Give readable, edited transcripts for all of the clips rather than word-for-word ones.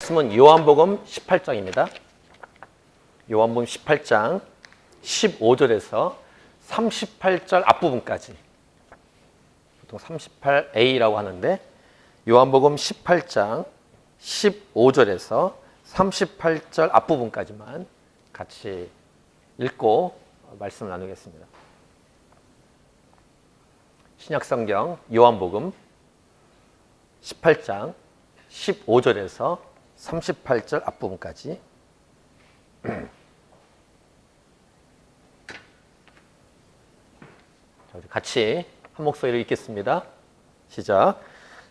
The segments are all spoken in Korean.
말씀은 요한복음 18장입니다. 요한복음 18장 15절에서 38절 앞부분까지, 보통 38a라고 하는데 요한복음 18장 15절에서 38절 앞부분까지만 같이 읽고 말씀을 나누겠습니다. 신약성경 요한복음 18장 15절에서 38절 앞부분까지 우리 같이 한 목소리로 읽겠습니다. 시작.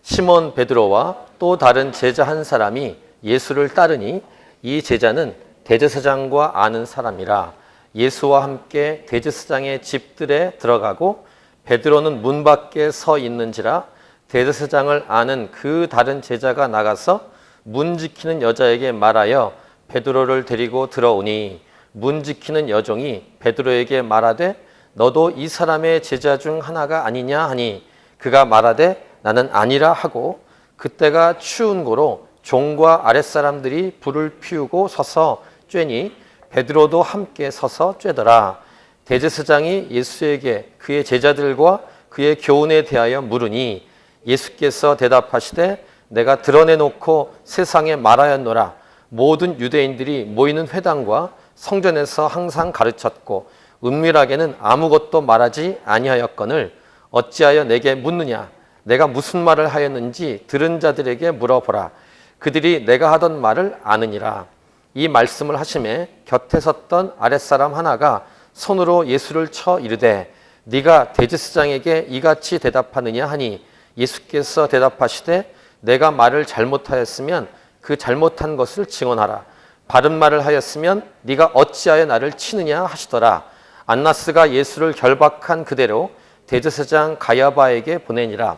시몬 베드로와 또 다른 제자 한 사람이 예수를 따르니 이 제자는 대제사장과 아는 사람이라. 예수와 함께 대제사장의 집들에 들어가고 베드로는 문 밖에 서 있는지라. 대제사장을 아는 그 다른 제자가 나가서 문 지키는 여자에게 말하여 베드로를 데리고 들어오니 문 지키는 여종이 베드로에게 말하되 너도 이 사람의 제자 중 하나가 아니냐 하니 그가 말하되 나는 아니라 하고 그때가 추운 고로 종과 아랫사람들이 불을 피우고 서서 쬐니 베드로도 함께 서서 쬐더라. 대제사장이 예수에게 그의 제자들과 그의 교훈에 대하여 물으니 예수께서 대답하시되 내가 드러내놓고 세상에 말하였노라. 모든 유대인들이 모이는 회당과 성전에서 항상 가르쳤고 은밀하게는 아무것도 말하지 아니하였거늘 어찌하여 내게 묻느냐. 내가 무슨 말을 하였는지 들은 자들에게 물어보라. 그들이 내가 하던 말을 아느니라. 이 말씀을 하심에 곁에 섰던 아랫사람 하나가 손으로 예수를 쳐 이르되 네가 대제사장에게 이같이 대답하느냐 하니 예수께서 대답하시되 내가 말을 잘못하였으면 그 잘못한 것을 증언하라. 바른 말을 하였으면 네가 어찌하여 나를 치느냐 하시더라. 안나스가 예수를 결박한 그대로 대제사장 가야바에게 보내니라.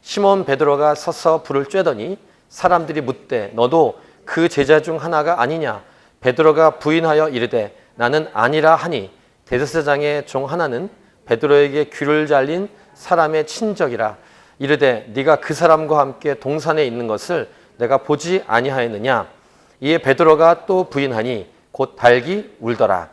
시몬 베드로가 서서 불을 쬐더니 사람들이 묻되 너도 그 제자 중 하나가 아니냐. 베드로가 부인하여 이르되 나는 아니라 하니 대제사장의 종 하나는 베드로에게 귀를 잘린 사람의 친족이라. 이르되 네가 그 사람과 함께 동산에 있는 것을 내가 보지 아니하였느냐. 이에 베드로가 또 부인하니 곧 달기 울더라.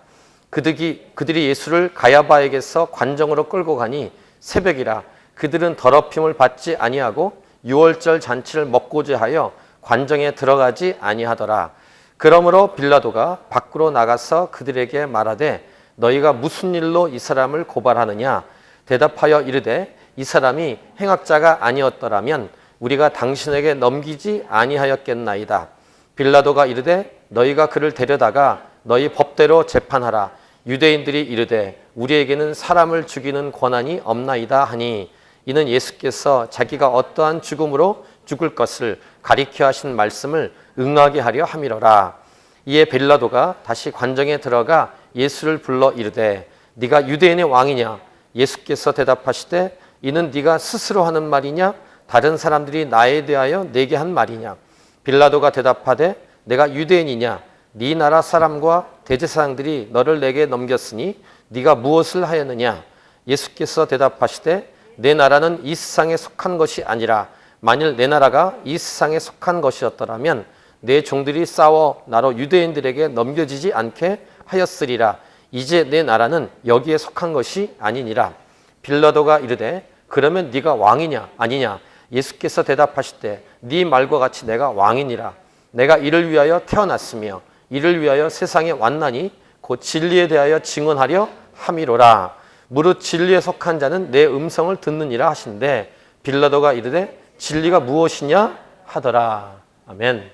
그들이 예수를 가야바에게서 관정으로 끌고 가니 새벽이라. 그들은 더럽힘을 받지 아니하고 유월절 잔치를 먹고자 하여 관정에 들어가지 아니하더라. 그러므로 빌라도가 밖으로 나가서 그들에게 말하되 너희가 무슨 일로 이 사람을 고발하느냐. 대답하여 이르되 이 사람이 행악자가 아니었더라면 우리가 당신에게 넘기지 아니하였겠나이다. 빌라도가 이르되 너희가 그를 데려다가 너희 법대로 재판하라. 유대인들이 이르되 우리에게는 사람을 죽이는 권한이 없나이다 하니 이는 예수께서 자기가 어떠한 죽음으로 죽을 것을 가리켜 하신 말씀을 응하게 하려 함이로라. 이에 빌라도가 다시 관정에 들어가 예수를 불러 이르되 네가 유대인의 왕이냐. 예수께서 대답하시되 이는 네가 스스로 하는 말이냐 다른 사람들이 나에 대하여 내게 한 말이냐. 빌라도가 대답하되 내가 유대인이냐. 네 나라 사람과 대제사장들이 너를 내게 넘겼으니 네가 무엇을 하였느냐. 예수께서 대답하시되 내 나라는 이 세상에 속한 것이 아니라 만일 내 나라가 이 세상에 속한 것이었더라면 내 종들이 싸워 나로 유대인들에게 넘겨지지 않게 하였으리라. 이제 내 나라는 여기에 속한 것이 아니니라. 빌라도가 이르되 그러면 네가 왕이냐 아니냐. 예수께서 대답하시되 네 말과 같이 내가 왕이니라. 내가 이를 위하여 태어났으며 이를 위하여 세상에 왔나니 곧 진리에 대하여 증언하려 함이로라. 무릇 진리에 속한 자는 내 음성을 듣느니라 하신대 빌라도가 이르되 진리가 무엇이냐 하더라. 아멘.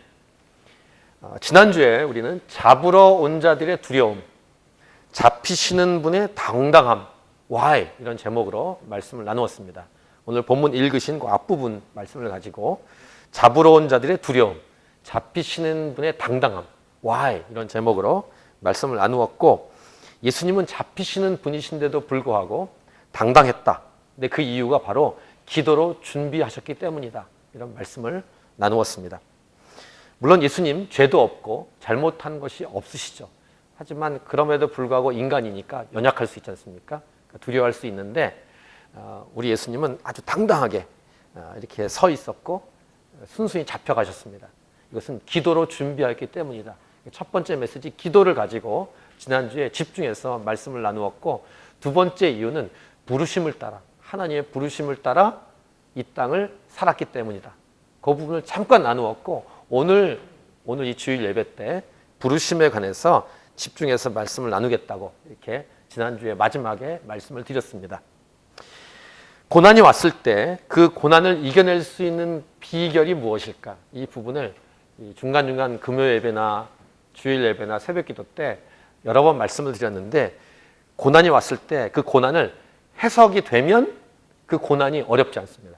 지난주에 우리는 잡으러 온 자들의 두려움, 잡히시는 분의 당당함, why 이런 제목으로 말씀을 나누었습니다. 오늘 본문 읽으신 그 앞부분 말씀을 가지고 잡으러 온 자들의 두려움, 잡히시는 분의 당당함, why 이런 제목으로 말씀을 나누었고 예수님은 잡히시는 분이신데도 불구하고 당당했다. 근데 그 이유가 바로 기도로 준비하셨기 때문이다. 이런 말씀을 나누었습니다. 물론 예수님 죄도 없고 잘못한 것이 없으시죠. 하지만 그럼에도 불구하고 인간이니까 연약할 수 있지 않습니까? 두려워할 수 있는데 우리 예수님은 아주 당당하게 이렇게 서 있었고 순순히 잡혀가셨습니다. 이것은 기도로 준비하였기 때문이다. 첫 번째 메시지 기도를 가지고 지난주에 집중해서 말씀을 나누었고, 두 번째 이유는 부르심을 따라, 하나님의 부르심을 따라 이 땅을 살았기 때문이다. 그 부분을 잠깐 나누었고, 오늘 이 주일 예배 때 부르심에 관해서 집중해서 말씀을 나누겠다고 이렇게 지난주에 마지막에 말씀을 드렸습니다. 고난이 왔을 때 그 고난을 이겨낼 수 있는 비결이 무엇일까? 이 부분을 중간중간 금요 예배나 주일 예배나 새벽 기도 때 여러 번 말씀을 드렸는데, 고난이 왔을 때 그 고난을 해석이 되면 그 고난이 어렵지 않습니다.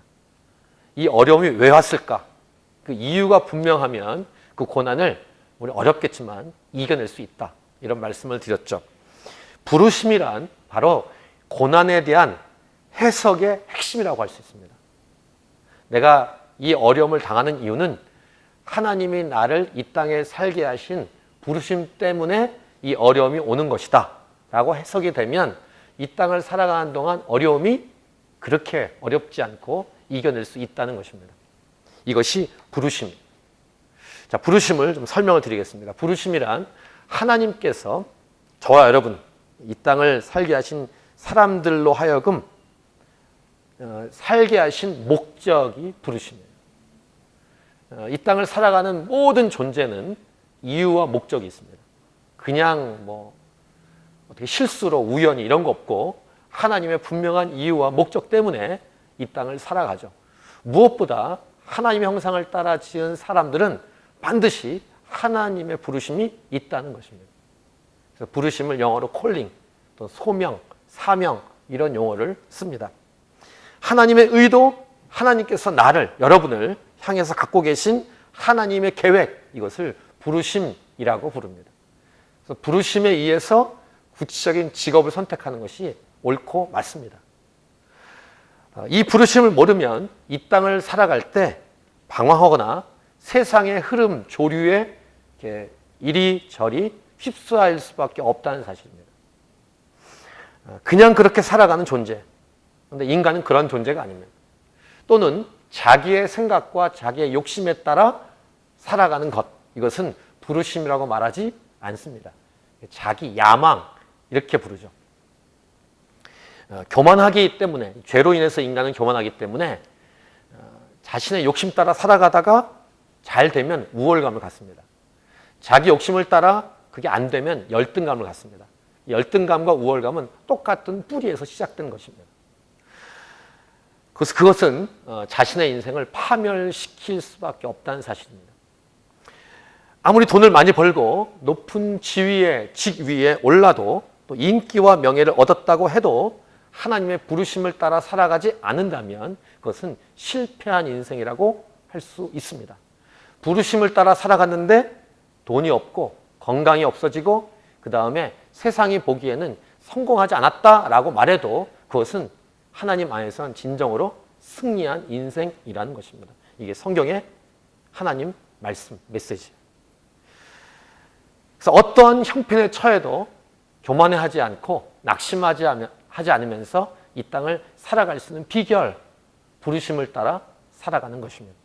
이 어려움이 왜 왔을까? 그 이유가 분명하면 그 고난을 우리 어렵겠지만 이겨낼 수 있다. 이런 말씀을 드렸죠. 부르심이란 바로 고난에 대한 해석의 핵심이라고 할 수 있습니다. 내가 이 어려움을 당하는 이유는 하나님이 나를 이 땅에 살게 하신 부르심 때문에 이 어려움이 오는 것이다 라고 해석이 되면 이 땅을 살아가는 동안 어려움이 그렇게 어렵지 않고 이겨낼 수 있다는 것입니다. 이것이 부르심. 자, 부르심을 좀 설명을 드리겠습니다. 부르심이란 하나님께서 저와 여러분, 이 땅을 살게 하신 사람들로 하여금 살게 하신 목적이 부르심이에요. 이 땅을 살아가는 모든 존재는 이유와 목적이 있습니다. 그냥 어떻게 실수로 우연히 이런 거 없고 하나님의 분명한 이유와 목적 때문에 이 땅을 살아가죠. 무엇보다 하나님의 형상을 따라 지은 사람들은 반드시 하나님의 부르심이 있다는 것입니다. 그래서 부르심을 영어로 콜링, 또 소명, 사명 이런 용어를 씁니다. 하나님의 의도, 하나님께서 나를, 여러분을 향해서 갖고 계신 하나님의 계획, 이것을 부르심이라고 부릅니다. 그래서 부르심에 의해서 구체적인 직업을 선택하는 것이 옳고 맞습니다. 이 부르심을 모르면 이 땅을 살아갈 때 방황하거나 세상의 흐름, 조류에 이리저리 휩싸일 수밖에 없다는 사실입니다. 그냥 그렇게 살아가는 존재. 그런데 인간은 그런 존재가 아닙니다. 또는 자기의 생각과 자기의 욕심에 따라 살아가는 것. 이것은 부르심이라고 말하지 않습니다. 자기 야망 이렇게 부르죠. 교만하기 때문에, 죄로 인해서 인간은 교만하기 때문에 자신의 욕심 따라 살아가다가 잘 되면 우월감을 갖습니다. 자기 욕심을 따라 그게 안 되면 열등감을 갖습니다. 열등감과 우월감은 똑같은 뿌리에서 시작된 것입니다. 그래서 그것은 자신의 인생을 파멸시킬 수밖에 없다는 사실입니다. 아무리 돈을 많이 벌고 높은 지위에, 직위에 올라도 또 인기와 명예를 얻었다고 해도 하나님의 부르심을 따라 살아가지 않는다면 그것은 실패한 인생이라고 할 수 있습니다. 부르심을 따라 살아갔는데 돈이 없고 건강이 없어지고 그 다음에 세상이 보기에는 성공하지 않았다라고 말해도 그것은 하나님 안에서는 진정으로 승리한 인생이라는 것입니다. 이게 성경의 하나님 말씀, 메시지. 그래서 어떠한 형편에 처해도 교만해하지 않고 낙심하지 않으면서 이 땅을 살아갈 수 있는 비결, 부르심을 따라 살아가는 것입니다.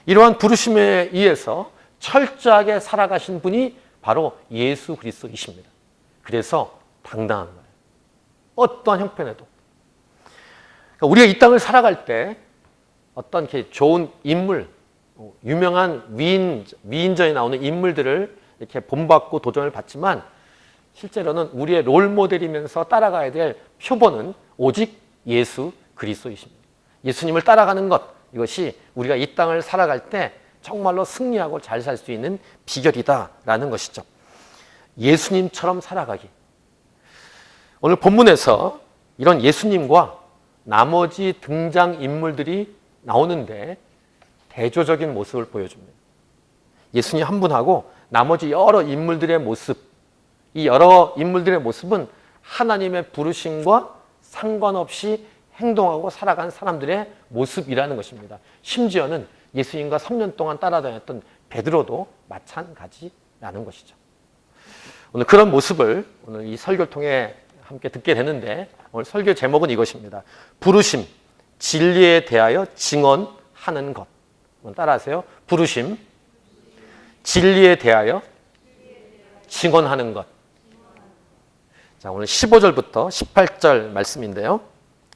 이러한 부르심에 의해서 철저하게 살아가신 분이 바로 예수 그리스도이십니다. 그래서 당당한 거예요. 어떠한 형편에도. 그러니까 우리가 이 땅을 살아갈 때 어떤 이렇게 좋은 인물, 유명한 위인전에 나오는 인물들을 이렇게 본받고 도전을 받지만 실제로는 우리의 롤모델이면서 따라가야 될 표본은 오직 예수 그리스도이십니다. 예수님을 따라가는 것, 이것이 우리가 이 땅을 살아갈 때 정말로 승리하고 잘 살 수 있는 비결이다라는 것이죠. 예수님처럼 살아가기. 오늘 본문에서 이런 예수님과 나머지 등장인물들이 나오는데 대조적인 모습을 보여줍니다. 예수님 한 분하고 나머지 여러 인물들의 모습, 이 여러 인물들의 모습은 하나님의 부르심과 상관없이 행동하고 살아간 사람들의 모습이라는 것입니다. 심지어는 예수님과 3년 동안 따라다녔던 베드로도 마찬가지라는 것이죠. 오늘 그런 모습을 오늘 이 설교를 통해 함께 듣게 되는데 오늘 설교 제목은 이것입니다. 부르심, 진리에 대하여 증언하는 것. 따라하세요. 부르심, 진리에 대하여 증언하는 것. 자, 오늘 15절부터 18절 말씀인데요.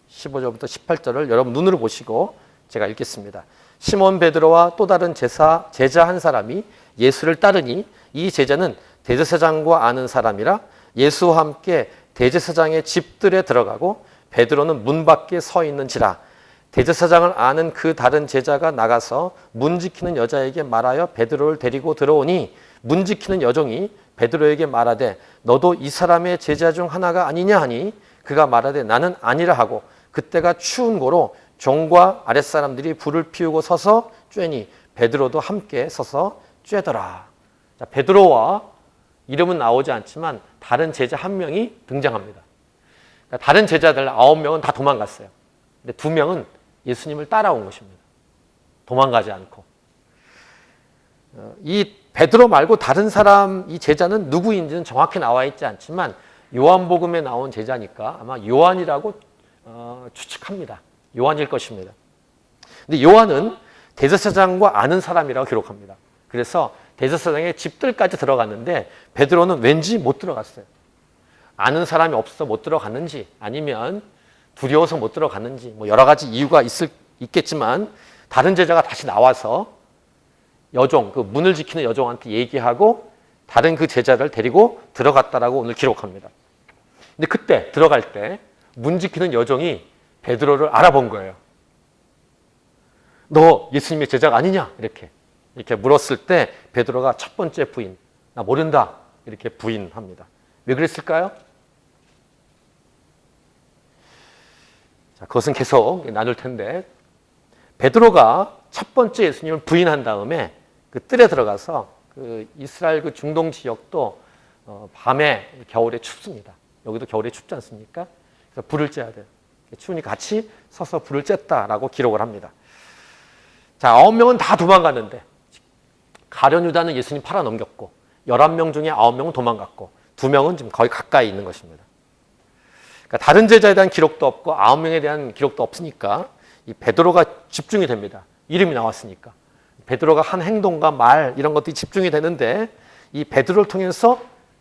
15절부터 18절을 여러분 눈으로 보시고 제가 읽겠습니다. 시몬 베드로와 또 다른 제자 한 사람이 예수를 따르니 이 제자는 대제사장과 아는 사람이라 예수와 함께 대제사장의 집들에 들어가고 베드로는 문 밖에 서 있는지라. 대제사장을 아는 그 다른 제자가 나가서 문 지키는 여자에게 말하여 베드로를 데리고 들어오니 문 지키는 여종이 베드로에게 말하되 너도 이 사람의 제자 중 하나가 아니냐 하니 그가 말하되 나는 아니라 하고 그때가 추운 고로 종과 아랫사람들이 불을 피우고 서서 쬐니 베드로도 함께 서서 쬐더라. 자, 베드로와 이름은 나오지 않지만 다른 제자 한 명이 등장합니다. 그러니까 다른 제자들 9명은 다 도망갔어요. 근데 2명은 예수님을 따라온 것입니다. 도망가지 않고. 이 베드로 말고 다른 사람, 이 제자는 누구인지는 정확히 나와 있지 않지만 요한복음에 나온 제자니까 아마 요한이라고 추측합니다. 요한일 것입니다. 근데 요한은 대제사장과 아는 사람이라고 기록합니다. 그래서 대제사장의 집들까지 들어갔는데 베드로는 왠지 못 들어갔어요. 아는 사람이 없어서 못 들어갔는지 아니면 두려워서 못 들어갔는지 뭐 여러 가지 이유가 있겠지만 다른 제자가 다시 나와서 여종, 그 문을 지키는 여종한테 얘기하고 다른 그 제자를 데리고 들어갔다라고 오늘 기록합니다. 근데 그때 들어갈 때 문 지키는 여종이 베드로를 알아본 거예요. 너 예수님의 제자가 아니냐? 이렇게 물었을 때 베드로가 첫 번째 부인, 나 모른다. 이렇게 부인합니다. 왜 그랬을까요? 자, 그것은 계속 나눌 텐데 베드로가 첫 번째 예수님을 부인한 다음에 그 뜰에 들어가서 그 이스라엘 그 중동 지역도 밤에 겨울에 춥습니다. 여기도 겨울에 춥지 않습니까? 그래서 불을 쬐야 돼요. 추우니까 같이 서서 불을 쬐다라고 기록을 합니다. 자, 9명은 다 도망갔는데 가룟 유다는 예수님 팔아넘겼고 11명 중에 9명은 도망갔고 2명은 지금 거의 가까이 있는 것입니다. 그러니까 다른 제자에 대한 기록도 없고 9명에 대한 기록도 없으니까 이 베드로가 집중이 됩니다. 이름이 나왔으니까. 베드로가 한 행동과 말 이런 것들이 집중이 되는데 이 베드로를 통해서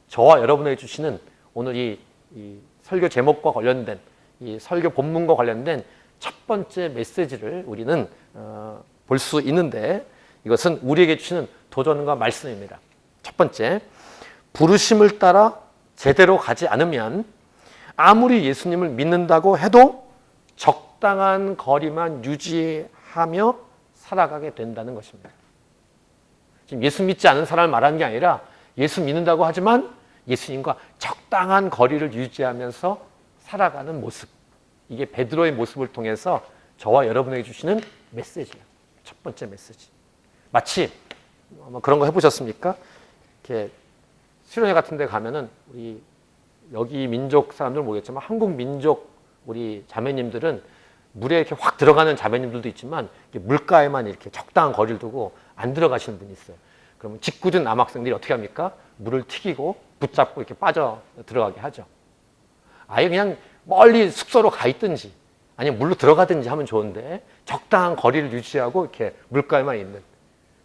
저와 여러분에게 주시는 오늘 이 설교 제목과 관련된 이 설교 본문과 관련된 첫 번째 메시지를 우리는 볼 수 있는데 이것은 우리에게 주시는 도전과 말씀입니다. 첫 번째, 부르심을 따라 제대로 가지 않으면 아무리 예수님을 믿는다고 해도 적당한 거리만 유지하며 살아가게 된다는 것입니다. 지금 예수 믿지 않은 사람을 말하는 게 아니라 예수 믿는다고 하지만 예수님과 적당한 거리를 유지하면서 살아가는 모습. 이게 베드로의 모습을 통해서 저와 여러분에게 주시는 메시지예요. 첫 번째 메시지. 마치 그런 거 해보셨습니까? 이렇게 수련회 같은 데 가면은 우리 여기 민족 사람들은 모르겠지만 한국 민족 우리 자매님들은 물에 이렇게 확 들어가는 자매님들도 있지만 물가에만 이렇게 적당한 거리를 두고 안 들어가시는 분이 있어요. 그러면 짓궂은 남학생들이 어떻게 합니까? 물을 튀기고 붙잡고 이렇게 빠져 들어가게 하죠. 아예 그냥 멀리 숙소로 가 있든지 아니면 물로 들어가든지 하면 좋은데 적당한 거리를 유지하고 이렇게 물가에만 있는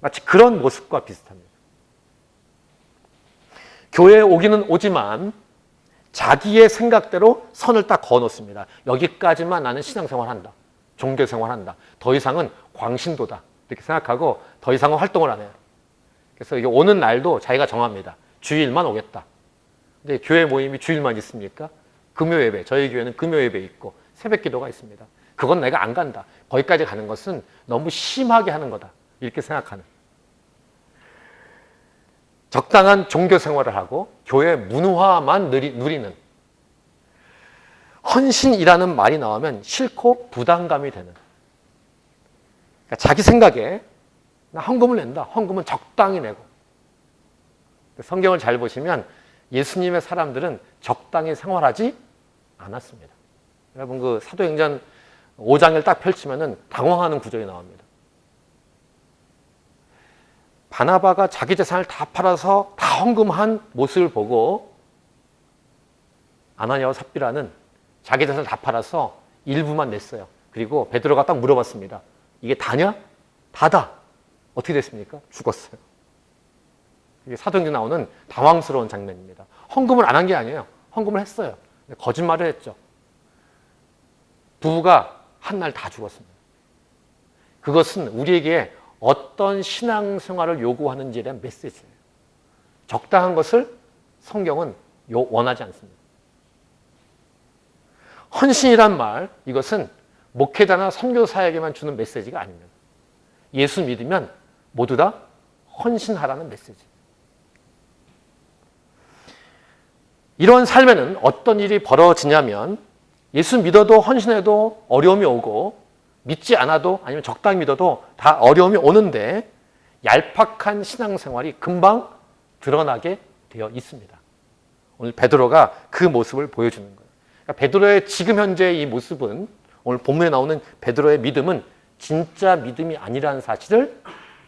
마치 그런 모습과 비슷합니다. 교회에 오기는 오지만 자기의 생각대로 선을 딱 그어놓습니다. 여기까지만 나는 신앙생활한다. 종교생활한다. 더 이상은 광신도다. 이렇게 생각하고 더 이상은 활동을 안 해요. 그래서 이게 오는 날도 자기가 정합니다. 주일만 오겠다. 근데 교회 모임이 주일만 있습니까? 금요예배, 저희 교회는 금요예배 있고 새벽기도가 있습니다. 그건 내가 안 간다. 거기까지 가는 것은 너무 심하게 하는 거다. 이렇게 생각하는. 적당한 종교생활을 하고 교회 문화만 누리는. 헌신이라는 말이 나오면 싫고 부담감이 되는. 그러니까 자기 생각에 나 헌금을 낸다. 헌금은 적당히 내고. 성경을 잘 보시면 예수님의 사람들은 적당히 생활하지 않았습니다. 여러분 그 사도행전 5장을 딱 펼치면은 당황하는 구절이 나옵니다. 바나바가 자기 재산을 다 팔아서 다 헌금한 모습을 보고 아나니아와 삽비라는 자기 재산을 다 팔아서 일부만 냈어요. 그리고 베드로가 딱 물어봤습니다. 이게 다냐? 다다. 어떻게 됐습니까? 죽었어요. 사도행전에 나오는 당황스러운 장면입니다. 헌금을 안 한 게 아니에요. 헌금을 했어요. 거짓말을 했죠. 부부가 한날 다 죽었습니다. 그것은 우리에게 어떤 신앙생활을 요구하는지에 대한 메시지예요. 적당한 것을 성경은 원하지 않습니다. 헌신이란 말, 이것은 목회자나 선교사에게만 주는 메시지가 아닙니다. 예수 믿으면 모두 다 헌신하라는 메시지. 이런 삶에는 어떤 일이 벌어지냐면 예수 믿어도 헌신해도 어려움이 오고 믿지 않아도 아니면 적당히 믿어도 다 어려움이 오는데 얄팍한 신앙생활이 금방 드러나게 되어 있습니다. 오늘 베드로가 그 모습을 보여주는 거예요. 그러니까 베드로의 지금 현재의 이 모습은 오늘 본문에 나오는 베드로의 믿음은 진짜 믿음이 아니라는 사실을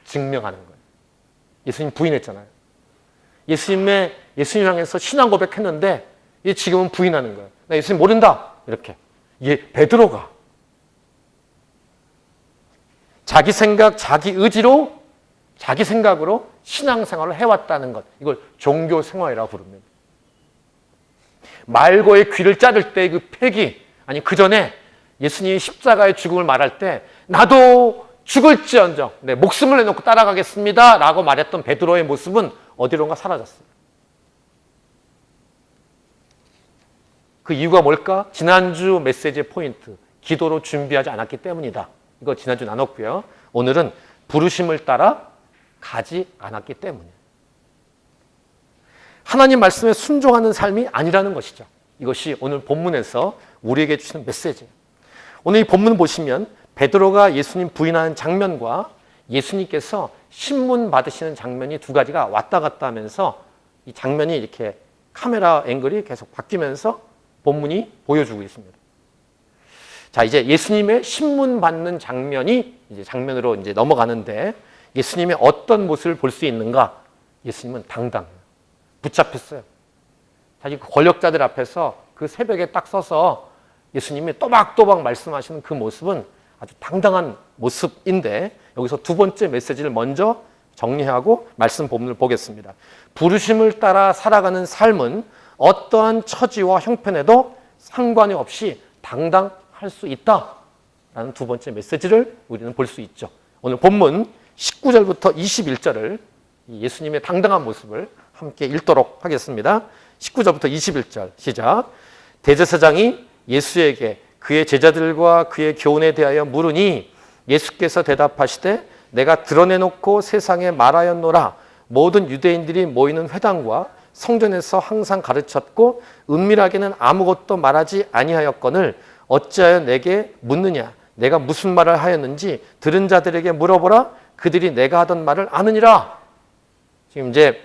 증명하는 거예요. 예수님 부인했잖아요. 예수님 향해서 신앙 고백했는데 지금은 부인하는 거예요. 나 예수님 모른다. 이렇게. 베드로가 자기 생각, 자기 의지로, 자기 생각으로 신앙생활을 해왔다는 것. 이걸 종교생활이라고 부릅니다. 말고의 귀를 자를 때 그 패기, 아니 그 전에 예수님이 십자가의 죽음을 말할 때 나도 죽을지언정 내 목숨을 내놓고 따라가겠습니다 라고 말했던 베드로의 모습은 어디론가 사라졌어요. 그 이유가 뭘까? 지난주 메시지의 포인트, 기도로 준비하지 않았기 때문이다. 이거 지난주 나눴고요. 오늘은 부르심을 따라 가지 않았기 때문이에요. 하나님 말씀에 순종하는 삶이 아니라는 것이죠. 이것이 오늘 본문에서 우리에게 주시는 메시지예요. 오늘 이 본문 보시면 베드로가 예수님 부인하는 장면과 예수님께서 신문 받으시는 장면이 두 가지가 왔다 갔다 하면서 이 장면이 이렇게 카메라 앵글이 계속 바뀌면서 본문이 보여주고 있습니다. 자, 이제 예수님의 신문 받는 장면이 이제 장면으로 이제 넘어가는데 예수님의 어떤 모습을 볼 수 있는가? 예수님은 당당해요. 붙잡혔어요. 자기 권력자들 앞에서 그 새벽에 딱 서서 예수님이 또박또박 말씀하시는 그 모습은 아주 당당한 모습인데 여기서 두 번째 메시지를 먼저 정리하고 말씀 본문을 보겠습니다. 부르심을 따라 살아가는 삶은 어떠한 처지와 형편에도 상관이 없이 당당할 수 있다라는 두 번째 메시지를 우리는 볼 수 있죠. 오늘 본문 19절부터 21절을 예수님의 당당한 모습을 함께 읽도록 하겠습니다. 19절부터 21절 시작. 대제사장이 예수에게 그의 제자들과 그의 교훈에 대하여 물으니 예수께서 대답하시되 내가 드러내놓고 세상에 말하였노라. 모든 유대인들이 모이는 회당과 성전에서 항상 가르쳤고 은밀하게는 아무것도 말하지 아니하였거늘 어찌하여 내게 묻느냐. 내가 무슨 말을 하였는지 들은 자들에게 물어보라. 그들이 내가 하던 말을 아느니라. 지금 이제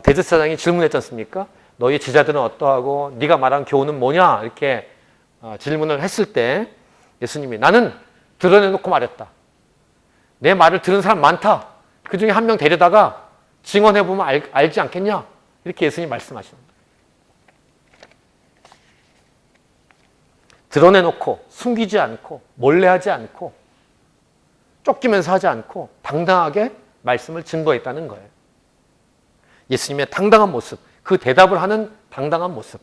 대제사장이 질문했지 않습니까? 너희 제자들은 어떠하고 네가 말한 교훈은 뭐냐? 이렇게 질문을 했을 때 예수님이 나는 드러내놓고 말했다. 내 말을 들은 사람 많다. 그 중에 한 명 데려다가 증언해보면 알지 않겠냐? 이렇게 예수님이 말씀하시는 거예요. 드러내놓고 숨기지 않고 몰래하지 않고 쫓기면서 하지 않고 당당하게 말씀을 증거했다는 거예요. 예수님의 당당한 모습, 그 대답을 하는 당당한 모습.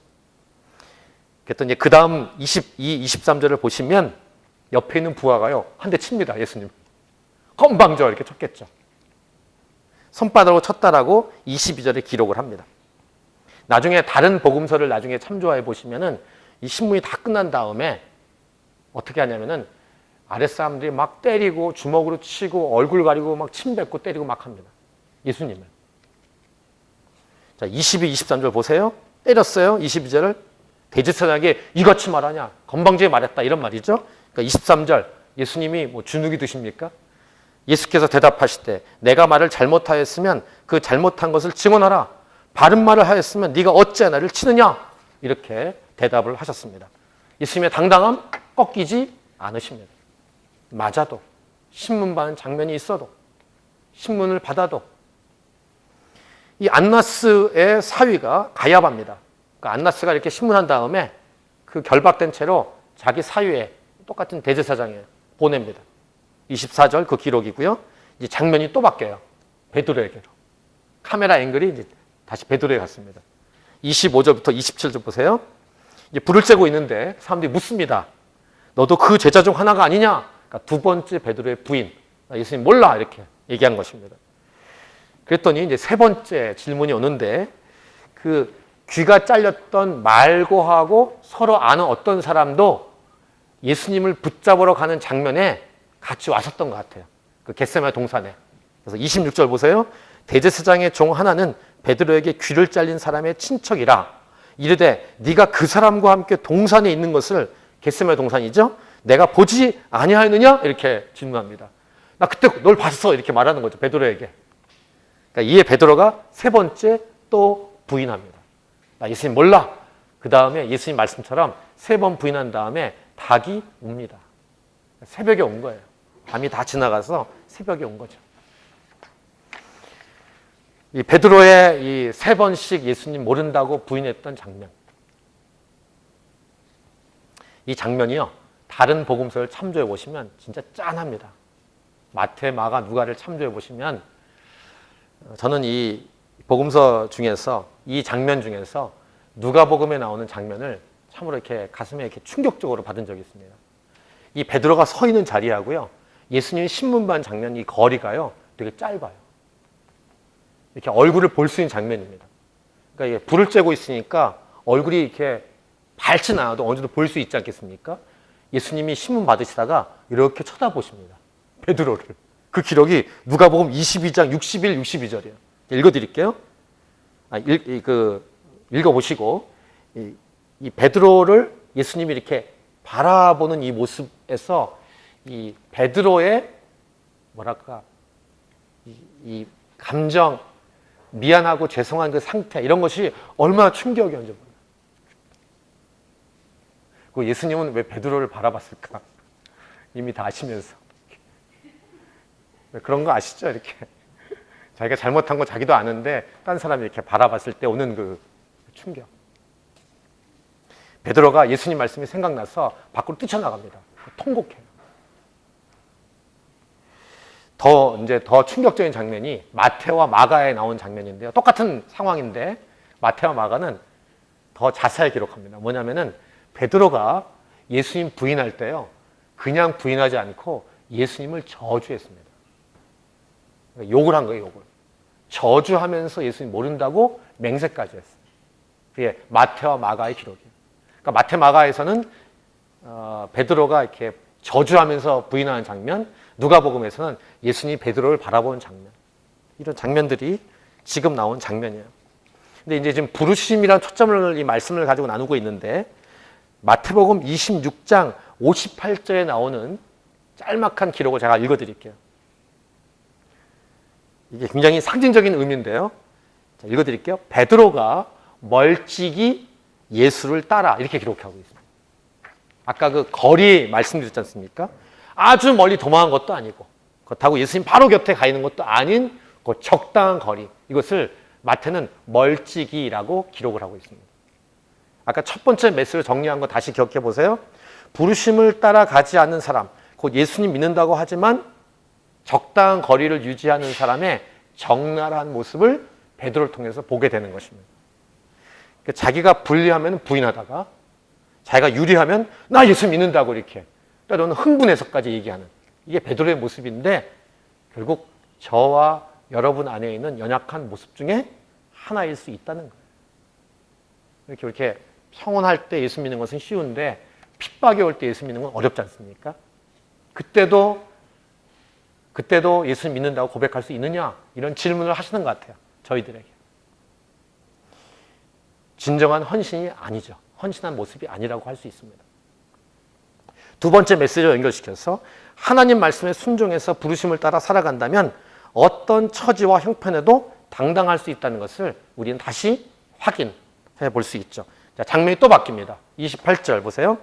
그랬더니 이제 그 다음 22, 23절을 보시면 옆에 있는 부하가요, 한 대 칩니다, 예수님. 건방져, 이렇게 쳤겠죠. 손바닥으로 쳤다라고 22절에 기록을 합니다. 나중에 다른 복음서를 나중에 참조해 보시면은 이 신문이 다 끝난 다음에 어떻게 하냐면은 아랫사람들이 막 때리고 주먹으로 치고 얼굴 가리고 막 침 뱉고 때리고 막 합니다. 예수님을. 자, 22, 23절 보세요. 때렸어요. 22절을. 대제사장에게 이같이 말하냐. 건방지게 말했다. 이런 말이죠. 그러니까 23절. 예수님이 뭐 주눅이 드십니까? 예수께서 대답하시되 내가 말을 잘못하였으면 그 잘못한 것을 증언하라. 바른 말을 하였으면 네가 어찌 나를 치느냐. 이렇게 대답을 하셨습니다. 예수님의 당당함 꺾이지 않으십니다. 맞아도 신문 받는 장면이 있어도 신문을 받아도 이 안나스의 사위가 가야바입니다. 그러니까 안나스가 이렇게 신문한 다음에 그 결박된 채로 자기 사위에 똑같은 대제사장에 보냅니다. 24절 그 기록이고요. 이제 장면이 또 바뀌어요. 베드로에게로. 카메라 앵글이 이제 다시 베드로에 갔습니다. 25절부터 27절 보세요. 이제 불을 쬐고 있는데 사람들이 묻습니다. 너도 그 제자 중 하나가 아니냐? 그러니까 두 번째 베드로의 부인. 예수님 몰라 이렇게 얘기한 것입니다. 그랬더니 이제 세 번째 질문이 오는데 그 귀가 잘렸던 말고하고 서로 아는 어떤 사람도 예수님을 붙잡으러 가는 장면에 같이 왔었던 것 같아요. 그 겟세마네 동산에. 그래서 26절 보세요. 대제사장의 종 하나는 베드로에게 귀를 잘린 사람의 친척이라 이르되 네가 그 사람과 함께 동산에 있는 것을 겟세마네 동산이죠. 내가 보지 아니하였느냐? 이렇게 질문합니다. 나 그때 널 봤어 이렇게 말하는 거죠. 베드로에게. 그러니까 이에 베드로가 세 번째 또 부인합니다. 나 예수님 몰라. 그 다음에 예수님 말씀처럼 세 번 부인한 다음에 닭이 웁니다. 새벽에 온 거예요. 밤이 다 지나가서 새벽에 온 거죠. 이 베드로의 이 세 번씩 예수님 모른다고 부인했던 장면. 이 장면이요. 다른 복음서를 참조해 보시면 진짜 짠합니다. 마태, 마가, 누가를 참조해 보시면 저는 이 복음서 중에서 이 장면 중에서 누가복음에 나오는 장면을 참으로 이렇게 가슴에 이렇게 충격적으로 받은 적이 있습니다. 이 베드로가 서 있는 자리하고요. 예수님이 신문반 장면 이 거리가요. 되게 짧아요. 이렇게 얼굴을 볼 수 있는 장면입니다. 그러니까 이게 불을 쬐고 있으니까 얼굴이 이렇게 밝진 않아도 어느 정도 볼 수 있지 않겠습니까? 예수님이 신문 받으시다가 이렇게 쳐다보십니다. 베드로를. 그 기록이 누가복음 22장 61, 62절이에요. 읽어드릴게요. 읽어보시고 이 베드로를 예수님이 이렇게 바라보는 이 모습에서 이 베드로의 뭐랄까 이 감정, 미안하고 죄송한 그 상태 이런 것이 얼마나 충격이었는지 몰라요. 그 예수님은 왜 베드로를 바라봤을까? 이미 다 아시면서. 그런 거 아시죠? 이렇게. 자기가 잘못한 거 자기도 아는데 딴 사람이 이렇게 바라봤을 때 오는 그 충격. 베드로가 예수님 말씀이 생각나서 밖으로 뛰쳐나갑니다. 통곡해요. 더 충격적인 장면이 마태와 마가에 나온 장면인데요. 똑같은 상황인데 마태와 마가는 더 자세히 기록합니다. 뭐냐면은 베드로가 예수님 부인할 때요. 그냥 부인하지 않고 예수님을 저주했습니다. 욕을 한 거예요, 욕을. 저주하면서 예수님 모른다고 맹세까지 했어요. 그게 마태와 마가의 기록이에요. 그러니까 마태, 마가에서는 베드로가 이렇게 저주하면서 부인하는 장면, 누가복음에서는 예수님이 베드로를 바라보는 장면. 이런 장면들이 지금 나온 장면이에요. 근데 이제 지금 부르심이란 초점을 이 말씀을 가지고 나누고 있는데 마태복음 26장 58절에 나오는 짤막한 기록을 제가 읽어드릴게요. 이게 굉장히 상징적인 의미인데요. 자, 읽어드릴게요. 베드로가 멀찍이 예수를 따라 이렇게 기록하고 있습니다. 아까 그 거리 말씀드렸지 않습니까? 아주 멀리 도망한 것도 아니고 그렇다고 예수님 바로 곁에 가 있는 것도 아닌 그 적당한 거리. 이것을 마태는 멀찍이라고 기록을 하고 있습니다. 아까 첫 번째 메시지를 정리한 거 다시 기억해 보세요. 부르심을 따라가지 않는 사람, 곧 예수님 믿는다고 하지만 적당한 거리를 유지하는 사람의 적나라한 모습을 베드로를 통해서 보게 되는 것입니다. 자기가 불리하면 부인하다가 자기가 유리하면 나 예수 믿는다고 이렇게 때로는 흥분해서까지 얘기하는 이게 베드로의 모습인데 결국 저와 여러분 안에 있는 연약한 모습 중에 하나일 수 있다는 거예요. 이렇게 평온할 때 예수 믿는 것은 쉬운데 핍박이 올 때 예수 믿는 건 어렵지 않습니까? 그때도 예수 믿는다고 고백할 수 있느냐? 이런 질문을 하시는 것 같아요. 저희들에게. 진정한 헌신이 아니죠. 헌신한 모습이 아니라고 할 수 있습니다. 두 번째 메시지를 연결시켜서 하나님 말씀에 순종해서 부르심을 따라 살아간다면 어떤 처지와 형편에도 당당할 수 있다는 것을 우리는 다시 확인해 볼 수 있죠. 자, 장면이 또 바뀝니다. 28절 보세요.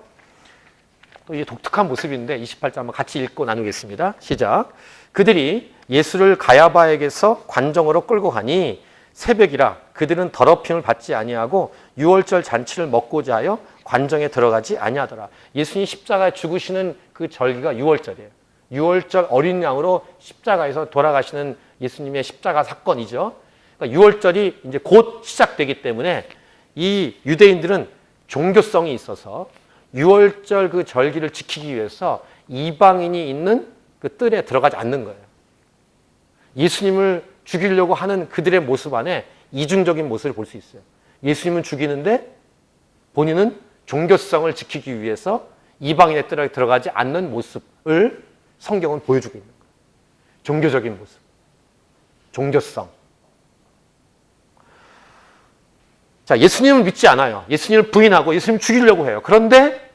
또 이 독특한 모습인데 28절 한번 같이 읽고 나누겠습니다. 시작. 그들이 예수를 가야바에게서 관정으로 끌고 가니 새벽이라 그들은 더럽힘을 받지 아니하고 유월절 잔치를 먹고자 하여 관정에 들어가지 아니하더라. 예수님 십자가에 죽으시는 그 절기가 유월절이에요. 유월절 어린 양으로 십자가에서 돌아가시는 예수님의 십자가 사건이죠. 그러니까 유월절이 이제 곧 시작되기 때문에 이 유대인들은 종교성이 있어서 유월절 그 절기를 지키기 위해서 이방인이 있는 그 뜰에 들어가지 않는 거예요. 예수님을 죽이려고 하는 그들의 모습 안에 이중적인 모습을 볼 수 있어요. 예수님은 죽이는데 본인은 종교성을 지키기 위해서 이방인의 뜰에 들어가지 않는 모습을 성경은 보여주고 있는 거예요. 종교적인 모습, 종교성. 자, 예수님을 믿지 않아요. 예수님을 부인하고 예수님을 죽이려고 해요. 그런데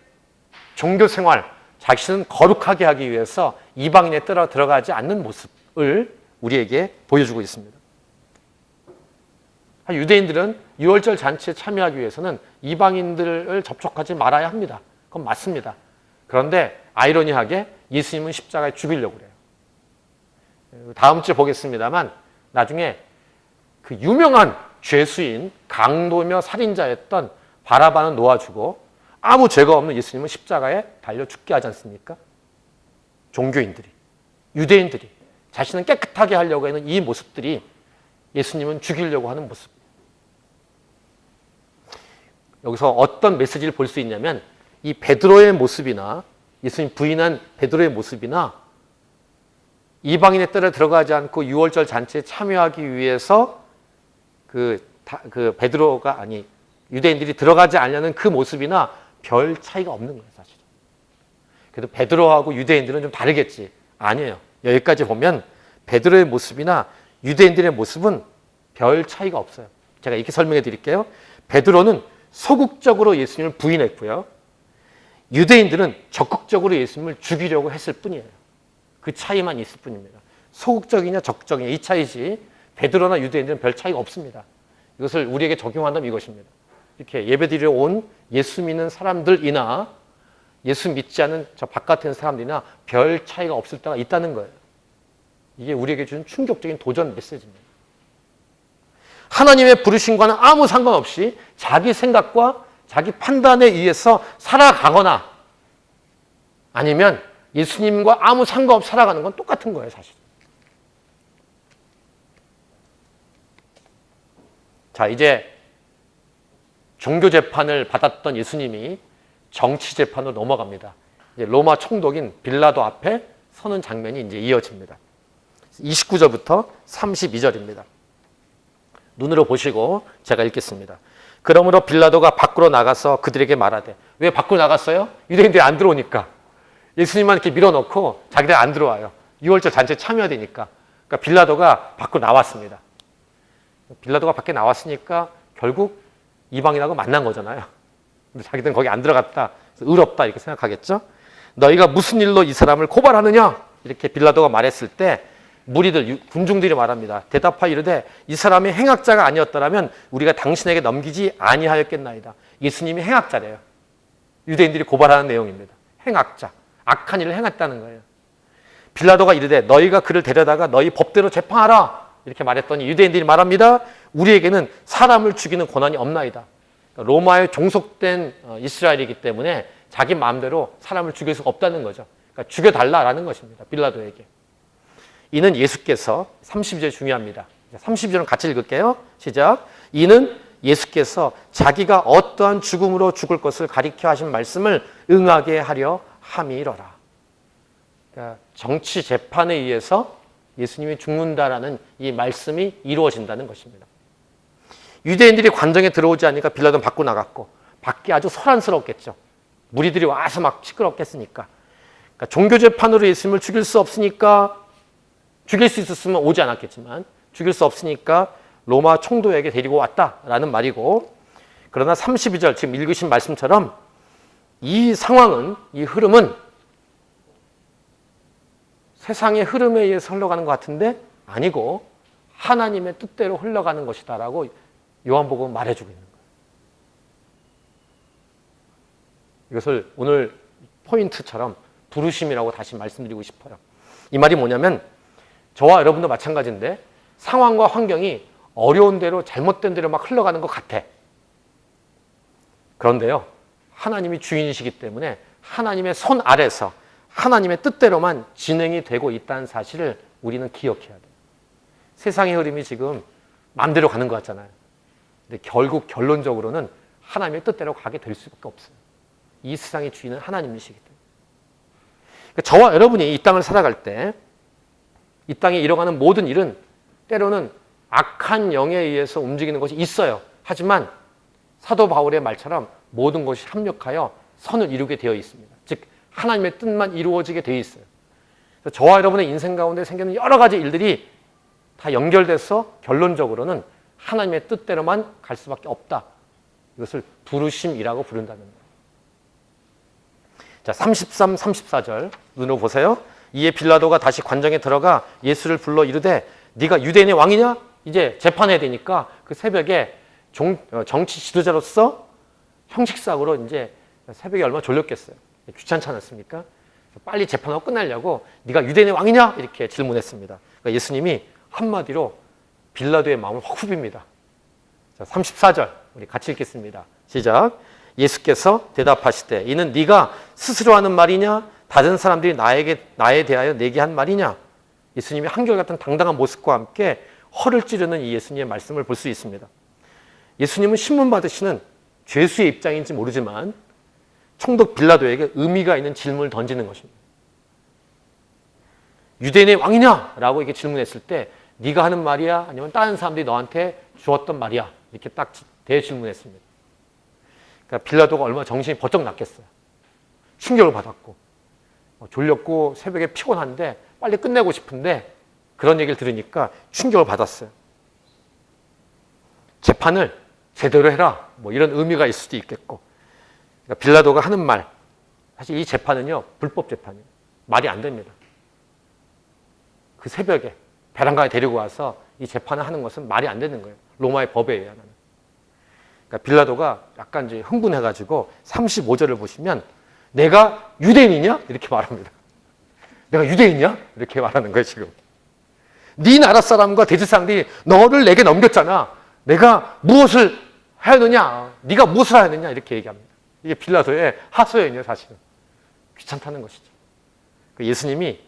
종교 생활, 자신은 거룩하게 하기 위해서 이방인의 뜰에 들어가지 않는 모습을 우리에게 보여주고 있습니다. 유대인들은 유월절 잔치에 참여하기 위해서는 이방인들을 접촉하지 말아야 합니다. 그건 맞습니다. 그런데 아이러니하게 예수님은 십자가에 죽이려고 그래요. 다음 주에 보겠습니다만 나중에 그 유명한 죄수인 강도며 살인자였던 바라바는 놓아주고 아무 죄가 없는 예수님은 십자가에 달려 죽게 하지 않습니까? 종교인들이, 유대인들이 자신은 깨끗하게 하려고 하는 이 모습들이 예수님은 죽이려고 하는 모습. 여기서 어떤 메시지를 볼 수 있냐면 이 베드로의 모습이나 예수님 부인한 베드로의 모습이나 이방인의 뜰에 들어가지 않고 유월절 잔치에 참여하기 위해서 그 베드로가 아니 유대인들이 들어가지 않으려는 그 모습이나 별 차이가 없는 거예요, 사실. 그래도 베드로하고 유대인들은 좀 다르겠지. 아니에요. 여기까지 보면 베드로의 모습이나 유대인들의 모습은 별 차이가 없어요. 제가 이렇게 설명해 드릴게요. 베드로는 소극적으로 예수님을 부인했고요. 유대인들은 적극적으로 예수님을 죽이려고 했을 뿐이에요. 그 차이만 있을 뿐입니다. 소극적이냐 적극적이냐 이 차이지 베드로나 유대인들은 별 차이가 없습니다. 이것을 우리에게 적용한다면 이것입니다. 이렇게 예배드리러 온 예수 믿는 사람들이나 예수 믿지 않은 저 바깥에 있는 사람들이나 별 차이가 없을 때가 있다는 거예요. 이게 우리에게 주는 충격적인 도전 메시지입니다. 하나님의 부르심과는 아무 상관없이 자기 생각과 자기 판단에 의해서 살아가거나 아니면 예수님과 아무 상관없이 살아가는 건 똑같은 거예요, 사실. 자, 이제 종교 재판을 받았던 예수님이 정치 재판으로 넘어갑니다. 이제 로마 총독인 빌라도 앞에 서는 장면이 이제 이어집니다. 29절부터 32절입니다. 눈으로 보시고 제가 읽겠습니다. 그러므로 빌라도가 밖으로 나가서 그들에게 말하되, 왜 밖으로 나갔어요? 유대인들이 안 들어오니까. 예수님만 이렇게 밀어놓고 자기들 안 들어와요. 유월절 잔치에 참여해야 되니까. 그러니까 빌라도가 밖으로 나왔습니다. 빌라도가 밖에 나왔으니까 결국 이방인하고 만난 거잖아요. 근데 자기들은 거기 안 들어갔다. 의롭다 이렇게 생각하겠죠. 너희가 무슨 일로 이 사람을 고발하느냐? 이렇게 빌라도가 말했을 때 무리들, 군중들이 말합니다. 대답하여 이르되 이 사람이 행악자가 아니었더라면 우리가 당신에게 넘기지 아니하였겠나이다. 예수님이 행악자래요. 유대인들이 고발하는 내용입니다. 행악자, 악한 일을 행했다는 거예요. 빌라도가 이르되 너희가 그를 데려다가 너희 법대로 재판하라. 이렇게 말했더니 유대인들이 말합니다. 우리에게는 사람을 죽이는 권한이 없나이다. 로마에 종속된 이스라엘이기 때문에 자기 마음대로 사람을 죽일 수가 없다는 거죠. 그러니까 죽여달라라는 것입니다. 빌라도에게. 이는 예수께서 32절 중요합니다. 32절은 같이 읽을게요. 시작. 이는 예수께서 자기가 어떠한 죽음으로 죽을 것을 가리켜 하신 말씀을 응하게 하려 함이러라. 그러니까 정치 재판에 의해서 예수님이 죽는다라는 이 말씀이 이루어진다는 것입니다. 유대인들이 관정에 들어오지 않으니까 빌라도는 밖으로 나갔고 밖이 아주 소란스럽겠죠. 무리들이 와서 막 시끄럽겠으니까. 그러니까 종교 재판으로 예수님을 죽일 수 없으니까 죽일 수 있었으면 오지 않았겠지만 죽일 수 없으니까 로마 총독에게 데리고 왔다라는 말이고, 그러나 32절 지금 읽으신 말씀처럼 이 상황은, 이 흐름은 세상의 흐름에 의해서 흘러가는 것 같은데 아니고 하나님의 뜻대로 흘러가는 것이다라고 요한복음은 말해주고 있는 거예요. 이것을 오늘 포인트처럼 부르심이라고 다시 말씀드리고 싶어요. 이 말이 뭐냐면 저와 여러분도 마찬가지인데 상황과 환경이 어려운 대로 잘못된 대로 막 흘러가는 것 같아. 그런데요, 하나님이 주인이시기 때문에 하나님의 손 아래서 하나님의 뜻대로만 진행이 되고 있다는 사실을 우리는 기억해야 돼요. 세상의 흐름이 지금 마음대로 가는 것 같잖아요. 근데 결국 결론적으로는 하나님의 뜻대로 가게 될 수밖에 없어요. 이 세상의 주인은 하나님이시기 때문에. 그러니까 저와 여러분이 이 땅을 살아갈 때 이 땅에 일어나는 모든 일은 때로는 악한 영에 의해서 움직이는 것이 있어요. 하지만 사도 바울의 말처럼 모든 것이 합력하여 선을 이루게 되어 있습니다. 즉 하나님의 뜻만 이루어지게 되어 있어요. 그래서 저와 여러분의 인생 가운데 생기는 여러 가지 일들이 다 연결돼서 결론적으로는 하나님의 뜻대로만 갈 수밖에 없다. 이것을 부르심이라고 부른다는 거예요. 자, 33, 34절 눈으로 보세요. 이에 빌라도가 다시 관정에 들어가 예수를 불러 이르되 네가 유대인의 왕이냐? 이제 재판해야 되니까 그 새벽에 정치 지도자로서 형식상으로 이제 새벽에 얼마나 졸렸겠어요. 귀찮지 않았습니까? 빨리 재판하고 끝나려고 네가 유대인의 왕이냐? 이렇게 질문했습니다. 그러니까 예수님이 한마디로 빌라도의 마음을 확 후빕니다. 자, 34절 우리 같이 읽겠습니다. 시작. 예수께서 대답하시되 이는 네가 스스로 하는 말이냐? 다른 사람들이 나에 대하여 내게 한 말이냐? 예수님이 한결같은 당당한 모습과 함께 허를 찌르는 이 예수님의 말씀을 볼 수 있습니다. 예수님은 신문 받으시는 죄수의 입장인지 모르지만 총독 빌라도에게 의미가 있는 질문을 던지는 것입니다. 유대인의 왕이냐? 라고 이렇게 질문했을 때 네가 하는 말이야? 아니면 다른 사람들이 너한테 주었던 말이야? 이렇게 딱 대질문했습니다. 그러니까 빌라도가 얼마나 정신이 번쩍 났겠어요. 충격을 받았고 졸렸고 새벽에 피곤한데 빨리 끝내고 싶은데 그런 얘기를 들으니까 충격을 받았어요. 재판을 제대로 해라. 뭐 이런 의미가 있을 수도 있겠고. 그러니까 빌라도가 하는 말, 사실 이 재판은요 불법 재판이에요. 말이 안 됩니다. 그 새벽에 배란가에 데리고 와서 이 재판을 하는 것은 말이 안 되는 거예요. 로마의 법에 의하면. 그러니까 빌라도가 약간 이제 흥분해가지고 35절을 보시면 내가 유대인이냐? 이렇게 말합니다. 내가 유대인이냐? 이렇게 말하는 거예요, 지금. 네 나라 사람과 대제 사람들이 너를 내게 넘겼잖아. 내가 무엇을 하였느냐? 네가 무엇을 하였느냐? 이렇게 얘기합니다. 이게 빌라도의 하소연이에요, 사실은. 귀찮다는 것이죠. 예수님이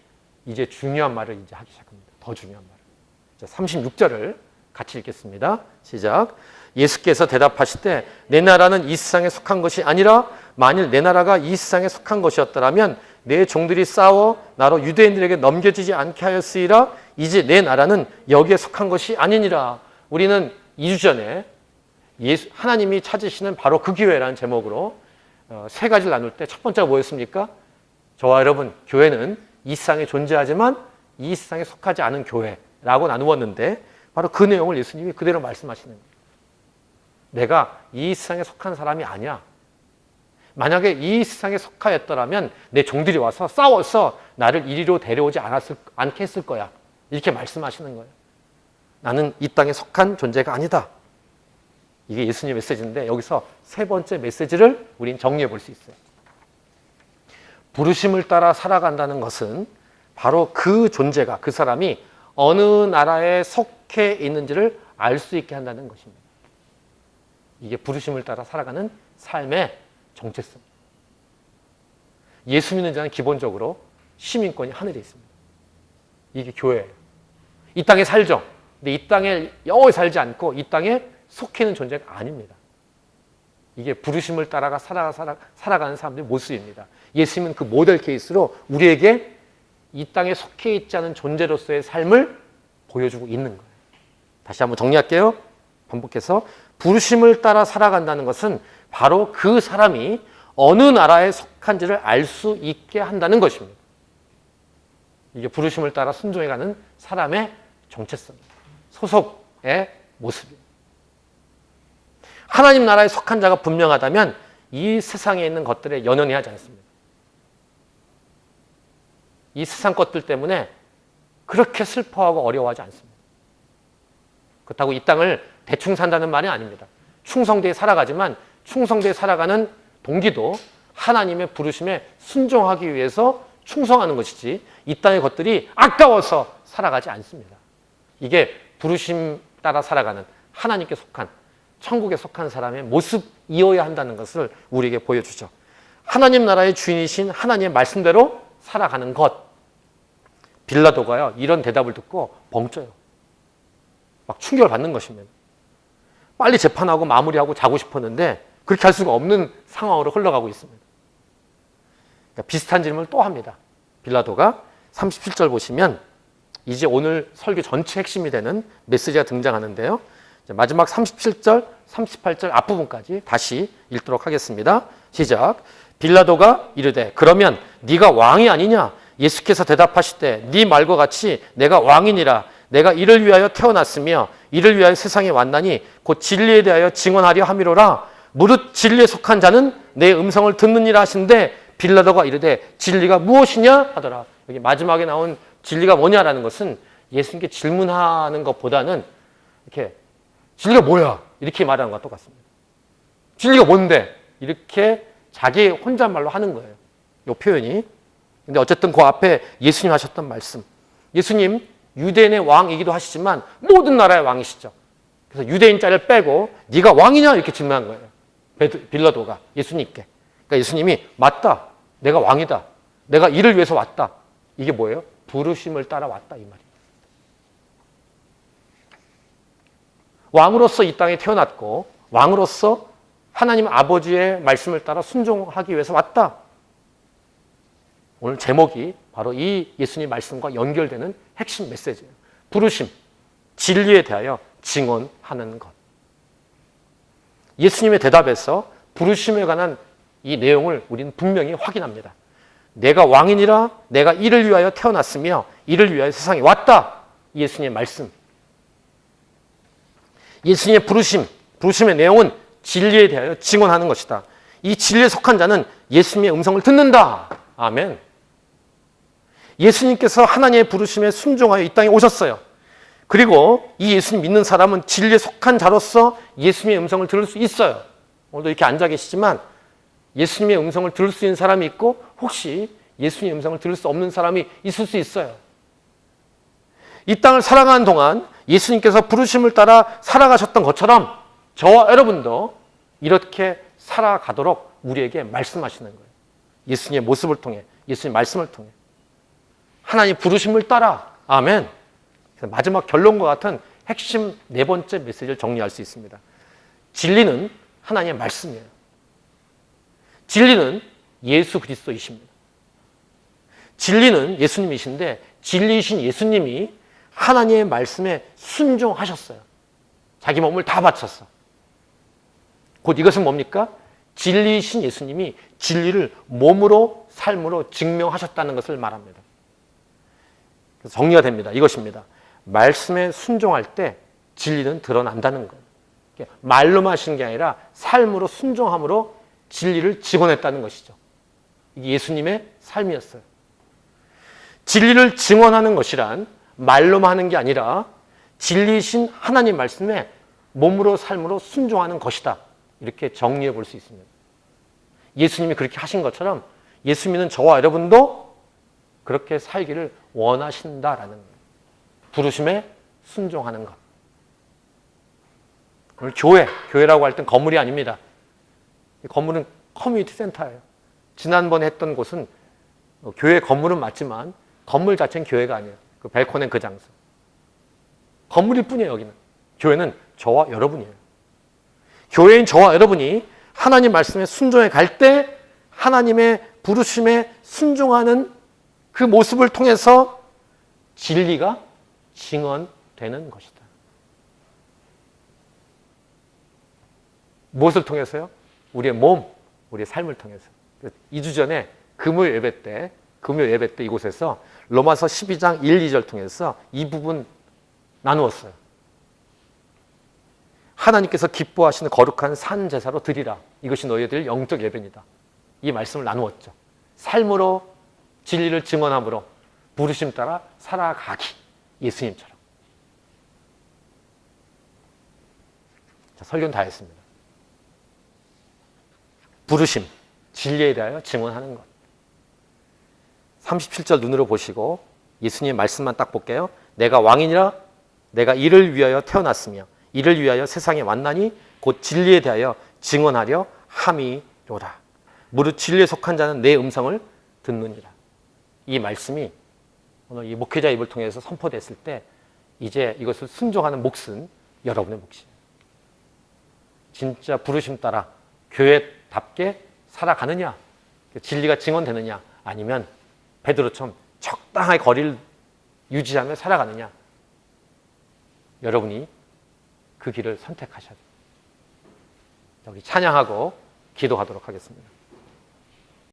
이제 중요한 말을 이제 하기 시작합니다. 더 중요한 말을. 36절을 같이 읽겠습니다. 시작. 예수께서 대답하시되 내 나라는 이 세상에 속한 것이 아니라 만일 내 나라가 이 세상에 속한 것이었더라면 내 종들이 싸워 나로 유대인들에게 넘겨지지 않게 하였으리라. 이제 내 나라는 여기에 속한 것이 아니니라. 우리는 2주 전에 하나님이 찾으시는 바로 그 교회라는 제목으로 세 가지를 나눌 때 첫 번째가 뭐였습니까? 저와 여러분, 교회는 이 세상에 존재하지만 이 세상에 속하지 않은 교회라고 나누었는데 바로 그 내용을 예수님이 그대로 말씀하시는 거예요. 내가 이 세상에 속한 사람이 아니야. 만약에 이 세상에 속하였더라면 내 종들이 와서 싸워서 나를 이리로 데려오지 않게 했을 거야. 이렇게 말씀하시는 거예요. 나는 이 땅에 속한 존재가 아니다. 이게 예수님의 메시지인데 여기서 세 번째 메시지를 우린 정리해 볼 수 있어요. 부르심을 따라 살아간다는 것은 바로 그 존재가, 그 사람이 어느 나라에 속해 있는지를 알 수 있게 한다는 것입니다. 이게 부르심을 따라 살아가는 삶의 정체성. 예수 믿는 자는 기본적으로 시민권이 하늘에 있습니다. 이게 교회예요. 이 땅에 살죠. 근데 이 땅에 영원히 살지 않고 이 땅에 속해 있는 존재가 아닙니다. 이게 부르심을 따라가 살아가는 사람들의 모습입니다. 예수님은 그 모델 케이스로 우리에게 이 땅에 속해 있지 않은 존재로서의 삶을 보여주고 있는 거예요. 다시 한번 정리할게요. 반복해서 부르심을 따라 살아간다는 것은 바로 그 사람이 어느 나라에 속한지를 알 수 있게 한다는 것입니다. 이게 부르심을 따라 순종해가는 사람의 정체성입니다. 소속의 모습입니다. 하나님 나라에 속한 자가 분명하다면 이 세상에 있는 것들에 연연해 하지 않습니다. 이 세상 것들 때문에 그렇게 슬퍼하고 어려워하지 않습니다. 그렇다고 이 땅을 대충 산다는 말이 아닙니다. 충성되게 살아가지만 충성되게 살아가는 동기도 하나님의 부르심에 순종하기 위해서 충성하는 것이지 이 땅의 것들이 아까워서 살아가지 않습니다. 이게 부르심 따라 살아가는 하나님께 속한 천국에 속한 사람의 모습이어야 한다는 것을 우리에게 보여주죠. 하나님 나라의 주인이신 하나님의 말씀대로 살아가는 것. 빌라도가요 이런 대답을 듣고 벙쪄요. 막 충격을 받는 것입니다. 빨리 재판하고 마무리하고 자고 싶었는데 그렇게 할 수가 없는 상황으로 흘러가고 있습니다. 그러니까 비슷한 질문을 또 합니다. 빌라도가 37절 보시면 이제 오늘 설교 전체 핵심이 되는 메시지가 등장하는데요. 마지막 37절, 38절 앞부분까지 다시 읽도록 하겠습니다. 시작. 빌라도가 이르되 그러면 네가 왕이 아니냐? 예수께서 대답하시되 네 말과 같이 내가 왕이니라. 내가 이를 위하여 태어났으며 이를 위하여 세상에 왔나니 곧 진리에 대하여 증언하려 함이로라. 무릇 진리에 속한 자는 내 음성을 듣느니라 하신데 빌라도가 이르되 진리가 무엇이냐 하더라. 여기 마지막에 나온 진리가 뭐냐라는 것은 예수님께 질문하는 것보다는 이렇게 진리가 뭐야? 이렇게 말하는 것과 똑같습니다. 진리가 뭔데? 이렇게 자기 혼잣말로 하는 거예요. 이 표현이. 근데 어쨌든 그 앞에 예수님 하셨던 말씀. 예수님 유대인의 왕이기도 하시지만 모든 나라의 왕이시죠. 그래서 유대인 자를 빼고 네가 왕이냐? 이렇게 질문한 거예요. 빌라도가 예수님께. 그러니까 예수님이 맞다. 내가 왕이다. 내가 이를 위해서 왔다. 이게 뭐예요? 부르심을 따라 왔다 이 말이에요. 왕으로서 이 땅에 태어났고 왕으로서 하나님 아버지의 말씀을 따라 순종하기 위해서 왔다. 오늘 제목이 바로 이 예수님 말씀과 연결되는 핵심 메시지예요. 부르심, 진리에 대하여 증언하는 것. 예수님의 대답에서 부르심에 관한 이 내용을 우리는 분명히 확인합니다. 내가 왕이니라 내가 이를 위하여 태어났으며 이를 위하여 세상에 왔다. 예수님의 말씀. 예수님의 부르심의 내용은 진리에 대하여 증언하는 것이다. 이 진리에 속한 자는 예수님의 음성을 듣는다. 아멘. 예수님께서 하나님의 부르심에 순종하여 이 땅에 오셨어요. 그리고 이 예수님 믿는 사람은 진리에 속한 자로서 예수님의 음성을 들을 수 있어요. 오늘도 이렇게 앉아 계시지만 예수님의 음성을 들을 수 있는 사람이 있고 혹시 예수님의 음성을 들을 수 없는 사람이 있을 수 있어요. 이 땅을 살아가는 동안 예수님께서 부르심을 따라 살아가셨던 것처럼 저와 여러분도 이렇게 살아가도록 우리에게 말씀하시는 거예요. 예수님의 모습을 통해, 예수님의 말씀을 통해. 하나님 부르심을 따라. 아멘. 그래서 마지막 결론과 같은 핵심 네 번째 메시지를 정리할 수 있습니다. 진리는 하나님의 말씀이에요. 진리는 예수 그리스도이십니다. 진리는 예수님이신데 진리이신 예수님이 하나님의 말씀에 순종하셨어요. 자기 몸을 다 바쳤어. 곧 이것은 뭡니까? 진리이신 예수님이 진리를 몸으로 삶으로 증명하셨다는 것을 말합니다. 그래서 정리가 됩니다. 이것입니다. 말씀에 순종할 때 진리는 드러난다는 거예요. 말로만 하시는 게 아니라 삶으로 순종함으로 진리를 증언했다는 것이죠. 이게 예수님의 삶이었어요. 진리를 증언하는 것이란 말로만 하는 게 아니라 진리이신 하나님 말씀에 몸으로 삶으로 순종하는 것이다. 이렇게 정리해 볼 수 있습니다. 예수님이 그렇게 하신 것처럼 예수 믿는 저와 여러분도 그렇게 살기를 원하신다라는 거예요. 부르심에 순종하는 것. 오늘 교회라고 할 땐 건물이 아닙니다. 건물은 커뮤니티 센터예요. 지난번에 했던 곳은 교회 건물은 맞지만 건물 자체는 교회가 아니에요. 그 벨코넨 그 장소. 건물일 뿐이에요, 여기는. 교회는 저와 여러분이에요. 교회인 저와 여러분이 하나님 말씀에 순종해 갈 때 하나님의 부르심에 순종하는 그 모습을 통해서 진리가 증언되는 것이다. 무엇을 통해서요? 우리의 몸, 우리의 삶을 통해서. 2주 전에 금요일 예배 때 이곳에서 로마서 12장 1, 2절 통해서 이 부분 나누었어요. 하나님께서 기뻐하시는 거룩한 산 제사로 드리라. 이것이 너희들 영적 예배니다. 이 말씀을 나누었죠. 삶으로 진리를 증언함으로 부르심 따라 살아가기. 예수님처럼. 자, 설교는 다 했습니다. 부르심, 진리에 대하여 증언하는 것. 37절 눈으로 보시고 예수님의 말씀만 딱 볼게요. 내가 왕이니라 내가 이를 위하여 태어났으며 이를 위하여 세상에 왔나니 곧 진리에 대하여 증언하려 함이로라. 무릇 진리에 속한 자는 내 음성을 듣느니라. 이 말씀이 오늘 이 목회자 입을 통해서 선포됐을 때 이제 이것을 순종하는 몫은 여러분의 몫이에요. 진짜 부르심 따라 교회답게 살아가느냐, 진리가 증언되느냐, 아니면 베드로처럼 적당하게 거리를 유지하며 살아가느냐, 여러분이 그 길을 선택하셔야 됩니다. 우리 찬양하고 기도하도록 하겠습니다.